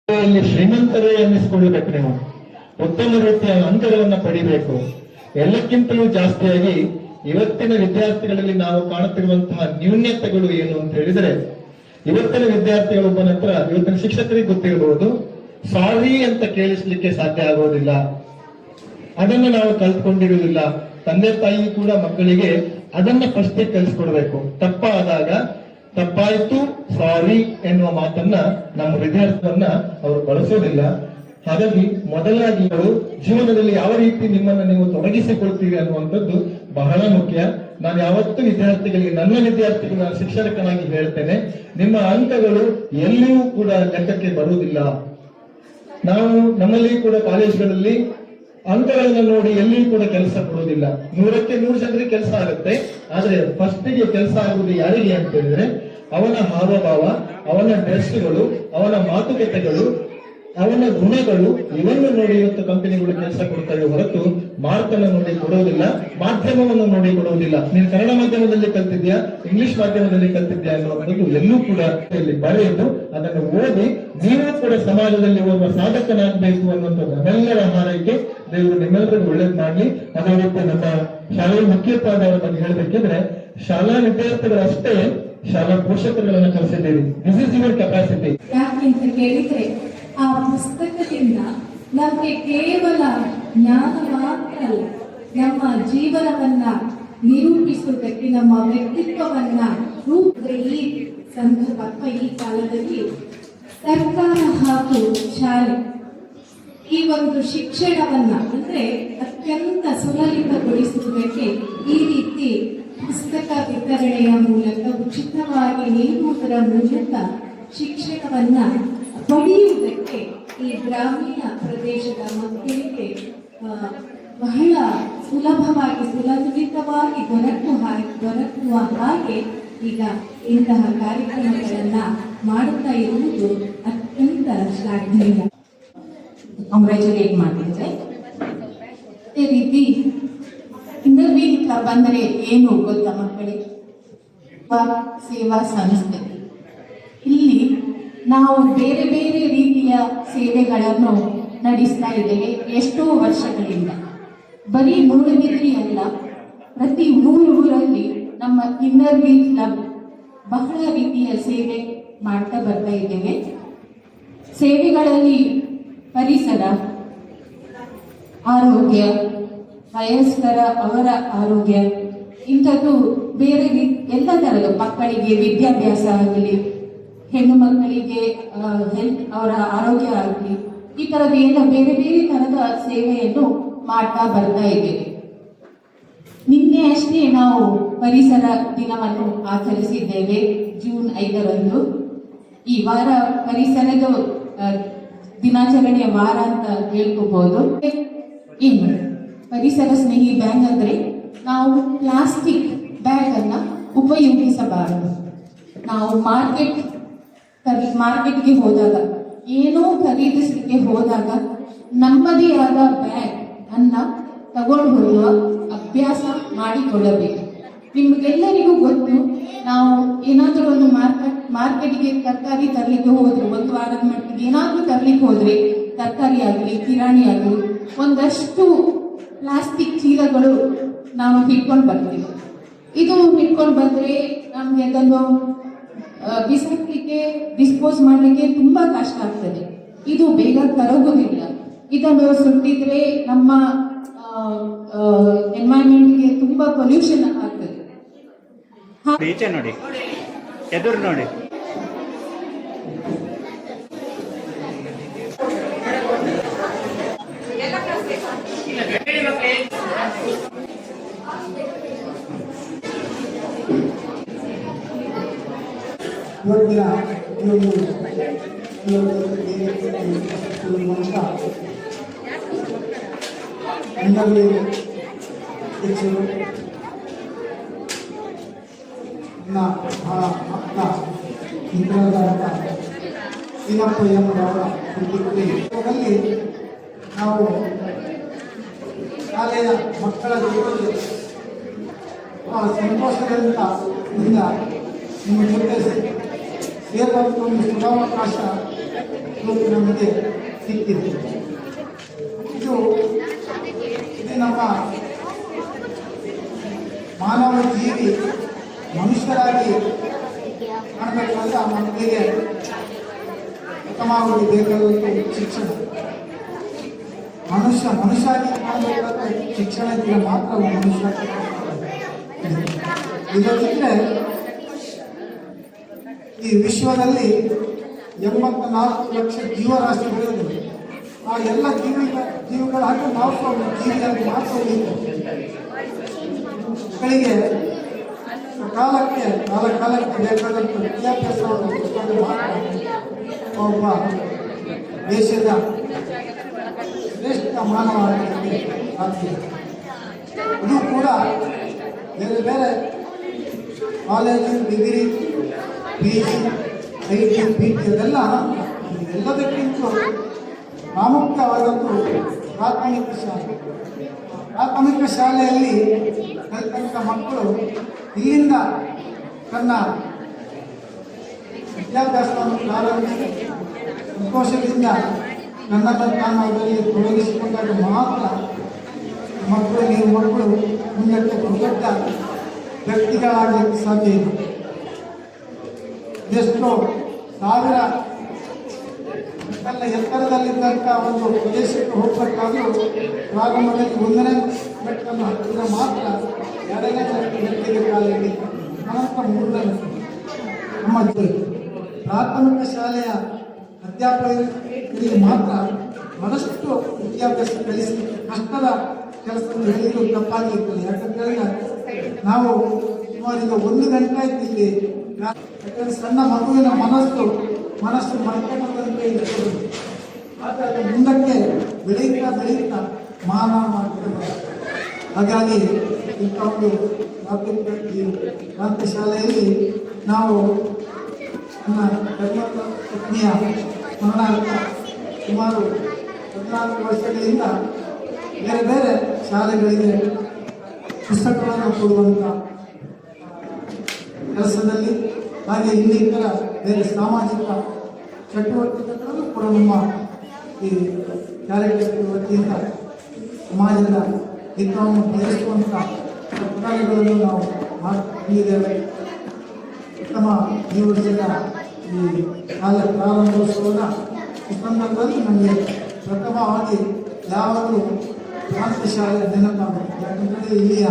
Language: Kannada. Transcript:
ಶ್ರೀಮಂತರೇ ಅನ್ನಿಸ್ಕೊಳ್ಬೇಕು. ನೀವು ಉತ್ತಮ ರೀತಿಯ ಅಂಕಗಳನ್ನ ಪಡಿಬೇಕು. ಎಲ್ಲಕ್ಕಿಂತಲೂ ಜಾಸ್ತಿಯಾಗಿ ಇವತ್ತಿನ ವಿದ್ಯಾರ್ಥಿಗಳಲ್ಲಿ ನಾವು ಕಾಣುತ್ತಿರುವಂತಹ ನ್ಯೂನ್ಯತೆಗಳು ಏನು ಅಂತ ಹೇಳಿದರೆ, ಇವತ್ತಿನ ವಿದ್ಯಾರ್ಥಿಗಳೊಬ್ಬನ ಹತ್ರ ಇವತ್ತಿನ ಶಿಕ್ಷಕರಿಗೆ ಗೊತ್ತಿರಬಹುದು, ಸಾರಿ ಅಂತ ಕೇಳಿಸ್ಲಿಕ್ಕೆ ಸಾಧ್ಯ ಆಗೋದಿಲ್ಲ. ಅದನ್ನು ನಾವು ಕಲ್ತ್ಕೊಂಡಿರುವುದಿಲ್ಲ. ತಂದೆ ತಾಯಿ ಕೂಡ ಮಕ್ಕಳಿಗೆ ಅದನ್ನ ಫಸ್ಟ್ ಕಲಿಸ್ಕೊಡ್ಬೇಕು. ತಪ್ಪಾದಾಗ ತಪ್ಪಾಯ್ತು ಸಾರಿ ಎನ್ನುವ ಮಾತನ್ನ ನಮ್ಮ ವಿದ್ಯಾರ್ಥಿಯನ್ನ ಅವರು ಬಳಸೋದಿಲ್ಲ. ಹಾಗಾಗಿ ಮೊದಲಾಗಿ ಅವರು ಜೀವನದಲ್ಲಿ ಯಾವ ರೀತಿ ನಿಮ್ಮನ್ನ ನೀವು ತೊಡಗಿಸಿಕೊಳ್ತೀರಿ ಅನ್ನುವಂಥದ್ದು ಬಹಳ ಮುಖ್ಯ. ನಾನು ಯಾವತ್ತೂ ವಿದ್ಯಾರ್ಥಿಗಳಿಗೆ, ನನ್ನ ವಿದ್ಯಾರ್ಥಿಗಳ ಶಿಕ್ಷಕನಾಗಿ ಹೇಳ್ತೇನೆ, ನಿಮ್ಮ ಅಂಕಗಳು ಎಲ್ಲಿಯೂ ಕೂಡ ಲೆಕ್ಕಕ್ಕೆ ಬರುವುದಿಲ್ಲ. ನಾವು ನಮ್ಮಲ್ಲಿ ಕೂಡ ಕಾಲೇಜುಗಳಲ್ಲಿ ಅಂಕಗಳನ್ನ ನೋಡಿ ಎಲ್ಲಿಯೂ ಕೂಡ ಕೆಲಸ ಕೊಡುವುದಿಲ್ಲ. 100ಕ್ಕೆ 100 ಜನರಿಗೆ ಕೆಲಸ ಆಗುತ್ತೆ. ಆದ್ರೆ ಫಸ್ಟಿಗೆ ಕೆಲಸ ಆಗುವುದು ಯಾರಿಗೆ ಅಂತ ಹೇಳಿದ್ರೆ, ಅವನ ಹಾವಭಾವ, ಅವನ ಡ್ರೆಸ್ಗಳು, ಅವನ ಮಾತುಕತೆಗಳು, ಅವನ ಗುಣಗಳು, ಇವನ್ನು ನೋಡಿ ಇವತ್ತು ಕಂಪನಿಗಳು ಕೆಲಸ ಕೊಡ್ತವೆ ಹೊರತು ಮಾರ್ಕನ್ನು ನೋಡಿ ಕೊಡುವುದಿಲ್ಲ, ಮಾಧ್ಯಮವನ್ನು ನೋಡಿ ಕೊಡುವುದಿಲ್ಲ. ನೀನು ಕನ್ನಡ ಮಾಧ್ಯಮದಲ್ಲಿ ಕಲ್ತಿದ್ಯಾ, ಇಂಗ್ಲಿಷ್ ಮಾಧ್ಯಮದಲ್ಲಿ ಕಲ್ತಿದ್ಯಾ ಅನ್ನುವಂಥದ್ದು ಎಲ್ಲೂ ಕೂಡ ಇಲ್ಲಿ ಬರೆಯುವುದು, ಅದನ್ನು ಓದಿ ನೀವು ಕೂಡ ಸಮಾಜದಲ್ಲಿ ಒಬ್ಬ ಸಾಧಕನಾಗಬೇಕು ಅನ್ನುವಂಥದ್ದು ನಮ್ಮೆಲ್ಲರ ಹಾರೈಕೆ. ದೇವರು ನಿಮ್ಮೆಲ್ಲರಿಗೂ ಒಳ್ಳೇದು ಮಾಡಲಿ. ಅದೇ ರೀತಿ ನಮ್ಮ ಶಾಲೆಯ ಮುಖ್ಯೋಪಾಧ್ಯಾಯರ ಬಗ್ಗೆ ಹೇಳಬೇಕಿದ್ರೆ, ಶಾಲಾ ವಿದ್ಯಾರ್ಥಿಗಳಷ್ಟೇ ಶಾಲಾ ಪೋಷಕರುಗಳನ್ನ ಕಲಿಸಿದ್ದೀರಿ. This is your capacity. ಯಾಕೆಂತ ಕೇಳಿದ್ರೆ, ಆ ಪುಸ್ತಕದಿಂದ ನಮಗೆ ಕೇವಲ ಜ್ಞಾನ ಮಾತ್ರ ಅಲ್ಲ, ನಮ್ಮ ಜೀವನವನ್ನ ನಿರೂಪಿಸುವುದಕ್ಕೆ, ನಮ್ಮ ವ್ಯಕ್ತಿತ್ವವನ್ನ ರೂಪಿಸಿದ್ರೆ, ಈ ಸಂದರ್ಭ ಅಥವಾ ಈ ಕಾಲದಲ್ಲಿ ಸರ್ಕಾರ ಹಾಗೂ ಶಾಲೆ ಈ ಒಂದು ಶಿಕ್ಷಣವನ್ನ ಅಂದ್ರೆ ಅತ್ಯಂತ ಸುಲಲಿತಗೊಳಿಸುವುದಕ್ಕೆ ಈ ರೀತಿ ಪುಸ್ತಕ ವಿತರಣೆಯ ಮೂಲಕ, ಉಚಿತವಾಗಿ ನೀಡುವುದರ ಮೂಲಕ ಶಿಕ್ಷಣವನ್ನ ಪಡೆಯುವುದಕ್ಕೆ ಈ ಗ್ರಾಮೀಣ ಪ್ರದೇಶದ ಮಕ್ಕಳಿಗೆ ಬಹಳ ಸುಲಭವಾಗಿ, ಸುಲಲಿತವಾಗಿ ದೊರಕುವ ಹಾಗೆ ಈಗ ಇಂತಹ ಕಾರ್ಯಕ್ರಮಗಳನ್ನ ಮಾಡುತ್ತಾ ಇರುವುದು ಅತ್ಯಂತ ಶ್ಲಾಘನೀಯ. ಕಾಂಗ್ರ್ಯಾಚುಲೇಟ್ ಮಾಡಿದ್ರೆ. ಅದೇ ರೀತಿ ಇಂಟರ್ವ್ಯೂ ಕ್ಲಬ್ ಅಂದರೆ ಏನು ಗೊತ್ತಾ ಮಕ್ಕಳಿಗೆ? ಸೇವಾ ಸಂಸ್ಥೆ. ಇಲ್ಲಿ ನಾವು ಬೇರೆ ಬೇರೆ ರೀತಿಯ ಸೇವೆಗಳನ್ನು ನಡೆಸ್ತಾ ಇದ್ದೇವೆ ಎಷ್ಟೋ ವರ್ಷಗಳಿಂದ. ಬರೀ ಮೂಡುಬಿದಿರೆ ಅಲ್ಲ, ಪ್ರತಿ ಊರಲ್ಲಿ ನಮ್ಮ ಇನ್ನರ್ವ್ಯೂ ಕ್ಲಬ್ ಬಹಳ ರೀತಿಯ ಸೇವೆ ಮಾಡ್ತಾ ಬರ್ತಾ ಇದ್ದೇವೆ. ಸೇವೆಗಳಲ್ಲಿ ಪರಿಸರ, ಆರೋಗ್ಯ, ವಯಸ್ಕರ ಅವರ ಆರೋಗ್ಯ, ಇಂಥದ್ದು ಬೇರೆ ಎಲ್ಲ ಥರದ ಮಕ್ಕಳಿಗೆ ವಿದ್ಯಾಭ್ಯಾಸ ಆಗಲಿ, ಹೆಣ್ಣು ಮಕ್ಕಳಿಗೆ ಹೆಲ್ತ್ ಅವರ ಆರೋಗ್ಯ ಆಗಲಿ, ಈ ಥರದ ಎಲ್ಲ ಬೇರೆ ಬೇರೆ ಥರದ ಸೇವೆಯನ್ನು ಮಾಡ್ತಾ ಬರ್ತಾ ಇದ್ದೇವೆ. ನಿನ್ನೆ ಅಷ್ಟೇ ನಾವು ಪರಿಸರ ದಿನವನ್ನು ಆಚರಿಸಿದ್ದೇವೆ, ಜೂನ್ 5ರಂದು. ಈ ವಾರ ಪರಿಸರದ ದಿನಾಚರಣೆಯ ವಾರ ಅಂತ ಹೇಳ್ಕೋಬಹುದು. ಏನು ಪರಿಸರ ಸ್ನೇಹಿ ಬ್ಯಾಗ್ ಅಂದ್ರೆ, ನಾವು ಪ್ಲಾಸ್ಟಿಕ್ ಬ್ಯಾಗ್ ಅನ್ನ ಉಪಯೋಗಿಸಬಾರದು. ನಾವು ಮಾರ್ಕೆಟ್ಗೆ ಹೋದಾಗ, ಏನೋ ಖರೀದಿಸಲಿಕ್ಕೆ ಹೋದಾಗ ನಮ್ಮದೇ ಆದ ಬ್ಯಾಗ್ ಅನ್ನ ತಗೊಂಡು ಹೋಗುವ ಅಭ್ಯಾಸ ಮಾಡಿಕೊಳ್ಳಬೇಕು. ನಿಮಗೆಲ್ಲರಿಗೂ ಗೊತ್ತು, ನಾವು ಏನಾದರೂ ಒಂದು ಮಾರ್ಕೆಟ್ಗೆ ತರಕಾರಿ ತರಲಿಕ್ಕೆ ಹೋದ್ರೆ, ಒಂದು ವಾರದ ಮಟ್ಟಿಗೆ ಏನಾದರೂ ತರಲಿಕ್ಕೆ ಹೋದ್ರೆ, ತರಕಾರಿ ಆಗಲಿ ಕಿರಾಣಿ ಆಗಲಿ, ಒಂದಷ್ಟು ಪ್ಲಾಸ್ಟಿಕ್ ಚೀಲಗಳು ನಾವು ಹಿಡ್ಕೊಂಡು ಬರ್ತೀವಿ. ಇದು ಹಿಡ್ಕೊಂಡು ಬಂದರೆ ನಮಗೆ ಅದನ್ನು ಬಿಸಾಕಲಿಕ್ಕೆ, ಡಿಸ್ಪೋಸ್ ಮಾಡಲಿಕ್ಕೆ ತುಂಬ ಕಷ್ಟ ಆಗ್ತದೆ. ಇದು ಬೇಗ ಕರಗುವುದಿಲ್ಲ. ಇದನ್ನು ಸುಟ್ಟಿದ್ರೆ ನಮ್ಮ ಎನ್ವೈರನ್ಮೆಂಟ್ಗೆ ತುಂಬ ಪೊಲ್ಯೂಷನ್ ಆಗ್ತದೆ. ಈಚೆ ನೋಡಿ, ಎದುರು ನೋಡಿ. ಇವತ್ತಿನ ಹೆಚ್ಚು ಬಹಳ ಅಕ್ಕ ಮಿತ್ರರಾದ ಸೀನಪ್ಪ ಎಂಬುವರ ಕುರಿತಲ್ಲಿ ನಾವು ಶಾಲೆಯ ಮಕ್ಕಳ ಜೊತೆಗೆ ಬಹಳ ಸಂತೋಷದಿಂದ ನಿಮ್ಮ ಜೊತೆ ಸೇರುವಂಥ ಒಂದು ಸುಧಾವಕಾಶ ಇವತ್ತು ನಮಗೆ ಸಿಕ್ಕಿದೆ. ಇದು ನಮ್ಮ ಮಾನವ ಜೀವಿ ಮನುಷ್ಯರಾಗಿ ಕಾಣಬೇಕಾದ್ರೆ ಆ ಮಕ್ಕಳಿಗೆ ಉತ್ತಮವಾಗಿ ಬೇಕಾದಂಥ ಶಿಕ್ಷಣ. ಮನುಷ್ಯಾಗಿ ಕಾಣಬೇಕಾದ ಶಿಕ್ಷಣ ಇದ್ರೆ ಮಾತ್ರ ಮನುಷ್ಯ. ಇದಕ್ಕಿದ್ರೆ ಈ ವಿಶ್ವದಲ್ಲಿ 84 ಲಕ್ಷ ಜೀವರಾಶಿಗಳಿವೆ. ಆ ಎಲ್ಲ ಜೀವಿಗಳಾಗಿ ಮಾತ್ರ ಜೀವಿಯಾಗಿ ಮಾತ್ರ ಮಕ್ಕಳಿಗೆ ಕಾಲಕ್ಕೆ ಬೇಕಾದಂಥ ವಿದ್ಯಾಭ್ಯಾಸವನ್ನು ಕೊಟ್ಟರೆ ಮಾತ್ರ ಒಬ್ಬ ದೇಶದ ಶ್ರೇಷ್ಠ ಮಾನವ ಆಗಲಿಕ್ಕೆ ಸಾಧ್ಯ. ಇದು ಕೂಡ ಬೇರೆ ಬೇರೆ college, degree, PG, IT, PT ಅದೆಲ್ಲ ಎಲ್ಲದಕ್ಕಿಂತ ಪ್ರಾಮುಖ್ಯವಾದದ್ದು ಪ್ರಾಥಮಿಕ ಶಾಲೆ. ಪ್ರಾಥಮಿಕ ಶಾಲೆಯಲ್ಲಿ ಕಲಿತಂಥ ಮಕ್ಕಳು ಇಲ್ಲಿಂದ ತನ್ನ ವಿದ್ಯಾಭ್ಯಾಸವನ್ನು ಪ್ರಾರಂಭಿಸಿ ಸಂತೋಷದಿಂದ ನನ್ನನ್ನು ತಾನು ಅದರಲ್ಲಿ ತೊಡಗಿಸಿಕೊಂಡಾಗ ಮಾತ್ರ ಮಕ್ಕಳು ಮುಂದಕ್ಕೆ ದೊಡ್ಡ ವ್ಯಕ್ತಿಗಳಾಗಲಿಕ್ಕೆ ಸಾಧ್ಯ ಇದೆ. ಎಷ್ಟೋ ಸಾವಿರ ಎತ್ತರದಲ್ಲಿದ್ದಂಥ ಒಂದು ಪ್ರದೇಶಕ್ಕೆ ಹೋಗಬೇಕಾದ್ರೂ ಪ್ರಾರಂಭದಲ್ಲಿ 1ನೇ ಮೆಟ್ಟನ್ನು ಹತ್ತಿರ ಮಾತ್ರ 2ನೇ ಮೆಟ್ಟಿಗೆ ಕಾಲಿಡಿ ಅನಂತರ 3ನೇ ನಮ್ಮ ಪ್ರಾಥಮಿಕ ಶಾಲೆಯ ಅಧ್ಯಾಪಕರಿಗೆ ಮಾತ್ರ ಬಹಳಷ್ಟು ವಿದ್ಯಾಭ್ಯಾಸ ಕಲಿಸಿ ಕಷ್ಟದ ಕೆಲಸವನ್ನು ಹೇಳಿದ್ರು ತಪ್ಪಾಗಿರ್ತದೆ. ಯಾಕಂತೇಳಿದ್ರೆ ನಾವು ಸುಮಾರು 1 ಗಂಟೆ ಆಯ್ತು ಇಲ್ಲಿ. ಯಾಕಂದ್ರೆ ಸಣ್ಣ ಮಗುವಿನ ಮನಸ್ಸು ಮಲ್ಕೊಂಡಂತೆ ಇರ್ತದೆ. ಆದರೆ ಮುಂದಕ್ಕೆ ಬೆಳೆಯುತ್ತಾ ಮಾನವ ಮಾಡ್ತಾರೆ. ಹಾಗಾಗಿ ಇಂಥ ಒಂದು ಪ್ರಾಥಮಿಕ ಶಾಲೆಯಲ್ಲಿ ನಾವು ನನ್ನ ಧರ್ಮದ ಪತ್ನಿಯ ಮರಣಾರ್ಥ ಸುಮಾರು 14 ವರ್ಷಗಳಿಂದ ಬೇರೆ ಬೇರೆ ಶಾಲೆಗಳಿಗೆ ಪುಸ್ತಕಗಳನ್ನು ಕೊಡುವಂಥ ಕೆಲಸದಲ್ಲಿ, ಹಾಗೆ ಇನ್ನಿತರ ಬೇರೆ ಸಾಮಾಜಿಕ ಚಟುವಟಿಕೆಗಳನ್ನು ಕೂಡ ನಮ್ಮ ಈ ಕಾರ್ಯಕ್ರಮದ ವತಿಯಿಂದ ಸಮಾಜದ ಹಿತವನ್ನು ಬಯಸುವಂಥ ಕಾರ್ಯಗಳನ್ನು ನಾವು ಮಾಡಿದ್ದೇವೆ. ಉತ್ತಮ ಈ ವರ್ಷದ ಈ ಶಾಲೆ ಪ್ರಾರಂಭೋತ್ಸವದ ಈ ಸಂದರ್ಭದಲ್ಲಿ ನಮಗೆ ಪ್ರಥಮವಾಗಿ ಯಾವಾಗಲೂ ಪ್ರಾಂತ ಶಾಲೆ ನೆನಪಾಗುತ್ತೆ. ಯಾಕಂದರೆ ಇಲ್ಲಿಯ